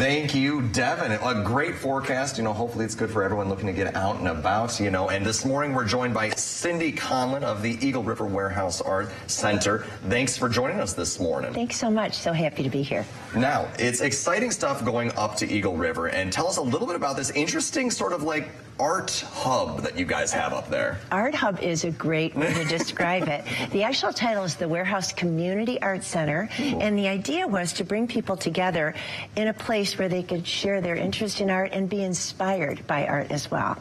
Thank you, Devin. A great forecast. Hopefully it's good for everyone looking to get out and about, And this morning we're joined by Cindy Conlon of the Eagle River Warehouse Art Center. Thanks for joining us this morning. Thanks so much. So happy to be here. Now, it's exciting stuff going up to Eagle River. And tell us a little bit about this interesting sort of like art hub that you guys have up there. Art hub is a great way to describe it. The actual title is the Warehouse Community Art Center. Cool. And the idea was to bring people together in a place where they could share their interest in art and be inspired by art as well.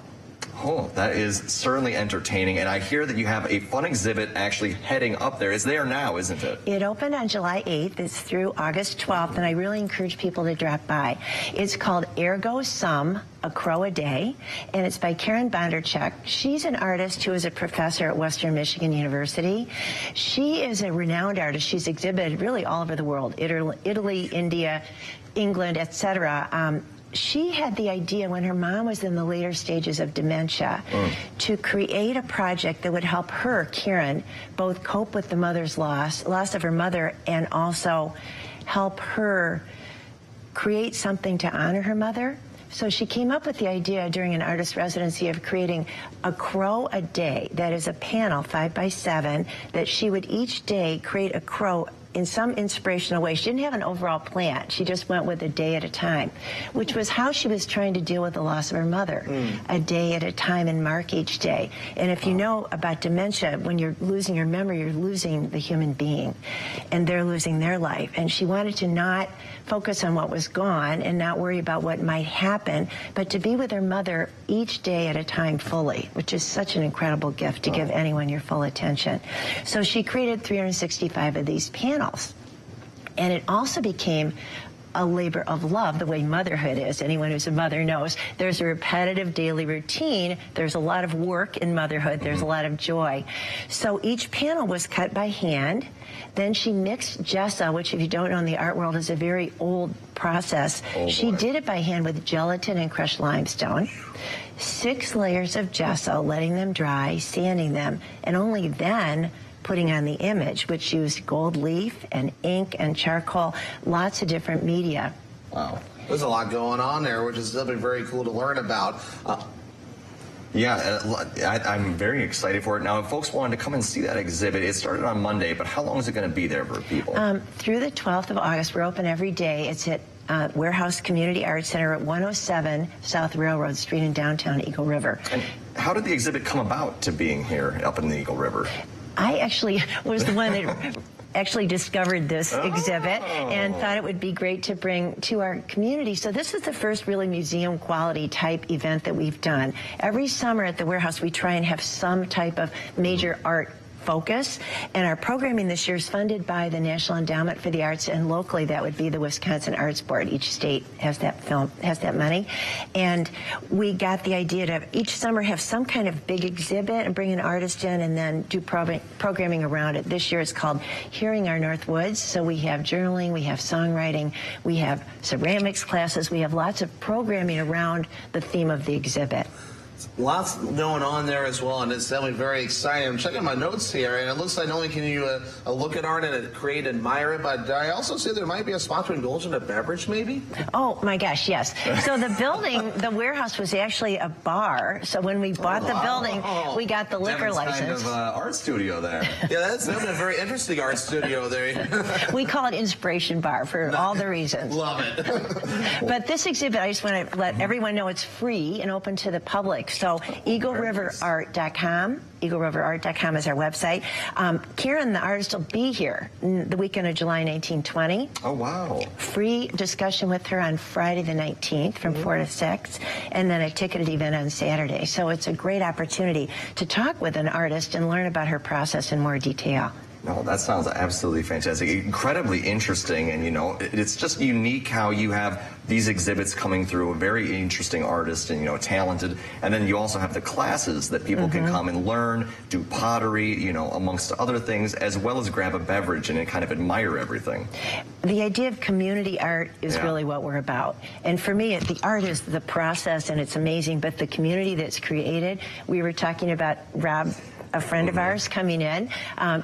Oh, that is certainly entertaining. And I hear that you have a fun exhibit actually heading up there. It's there now, isn't it? It opened on July 8th. It's through August 12th, and I really encourage people to drop by. It's called Ergo, A Crow a Day, and it's by Karen Bondarchuk. She's an artist who is a professor at Western Michigan University. She is a renowned artist. She's exhibited really all over the world, Italy, India, England, etc. She had the idea when her mom was in the later stages of dementia to create a project that would help her, Karen, both cope with the mother's loss of her mother, and also help her create something to honor her mother. So she came up with the idea during an artist residency of creating a crow a day. That is a panel, 5 by 7, that she would each day create a crow in some inspirational way. She didn't have an overall plan. She just went with a day at a time, which was how she was trying to deal with the loss of her mother, a day at a time, and mark each day. And if you know about dementia, when you're losing your memory, you're losing the human being, and they're losing their life. And she wanted to not focus on what was gone and not worry about what might happen, but to be with her mother each day at a time fully, which is such an incredible gift to give anyone your full attention. So she created 365 of these panels. And it also became a labor of love, the way motherhood is. Anyone who's a mother knows there's a repetitive daily routine. There's a lot of work in motherhood. There's a lot of joy. So each panel was cut by hand. Then she mixed gesso, which if you don't know in the art world is a very old process. She did it by hand with gelatin and crushed limestone. 6 layers of gesso, letting them dry, sanding them, and only then putting on the image, which used gold leaf and ink and charcoal, lots of different media. Wow. There's a lot going on there, which is something very cool to learn about. I'm very excited for it. Now, if folks wanted to come and see that exhibit, it started on Monday, but how long is it going to be there for people? Through the 12th of August. We're open every day. It's at Warehouse Community Art Center at 107 South Railroad Street in downtown Eagle River. And how did the exhibit come about to being here up in the Eagle River? I actually was the one that actually discovered this exhibit and thought it would be great to bring to our community. So this is the first really museum quality type event that we've done. Every summer at the warehouse we try and have some type of major art focus, and our programming this year is funded by the National Endowment for the Arts, and locally that would be the Wisconsin Arts Board. Each state has that money, and we got the idea to each summer have some kind of big exhibit and bring an artist in and then do programming around it. This year it's called Hearing Our North Woods, so we have journaling, we have songwriting, we have ceramics classes, we have lots of programming around the theme of the exhibit. Lots going on there as well, and it's definitely very exciting. I'm checking my notes here, and it looks like not only can you look at art and create, admire it, but I also see there might be a spot to indulge in a beverage, maybe? Oh, my gosh, yes. So the building, the warehouse was actually a bar, so when we bought the building, we got the liquor license. Kind of art studio there. Yeah, that's definitely a very interesting art studio there. We call it Inspiration Bar for all the reasons. Love it. But this exhibit, I just want to let everyone know it's free and open to the public. So EagleRiverArt.com. EagleRiverArt.com is our website. Karen, the artist, will be here the weekend of July 19-20. Oh, wow. Free discussion with her on Friday the 19th from 4 to 6, and then a ticketed event on Saturday. So it's a great opportunity to talk with an artist and learn about her process in more detail. No, that sounds absolutely fantastic. Incredibly interesting, and it's just unique how you have these exhibits coming through, a very interesting artist and talented, and then you also have the classes that people can come and learn, do pottery, amongst other things, as well as grab a beverage and kind of admire everything. The idea of community art is really what we're about. And for me, the art is the process, and it's amazing, but the community that's created, we were talking about Rob a friend of ours coming in.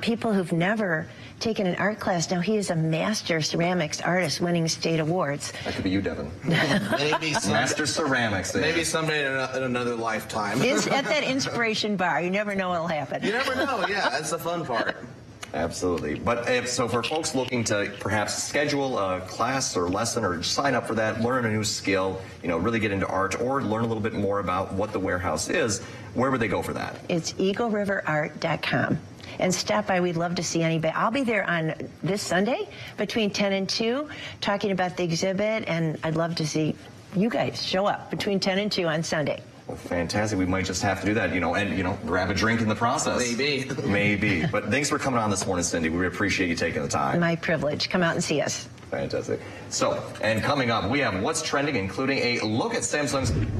People who've never taken an art class. Now, he is a master ceramics artist winning state awards. That could be you, Devin. Maybe Master ceramics. Maybe someday in another lifetime. It's at that inspiration bar. You never know what'll happen. You never know. Yeah, that's the fun part. Absolutely. But so for folks looking to perhaps schedule a class or lesson or sign up for that, learn a new skill, really get into art or learn a little bit more about what the warehouse is, where would they go for that? It's eagleriverart.com. And stop by. We'd love to see anybody. I'll be there on this Sunday between 10 and 2 talking about the exhibit, and I'd love to see you guys show up between 10 and 2 on Sunday. Well, fantastic. We might just have to do that, and, grab a drink in the process. Maybe. Maybe. But thanks for coming on this morning, Cindy. We appreciate you taking the time. My privilege. Come out and see us. Fantastic. So, and coming up, we have What's Trending, including a look at Samsung's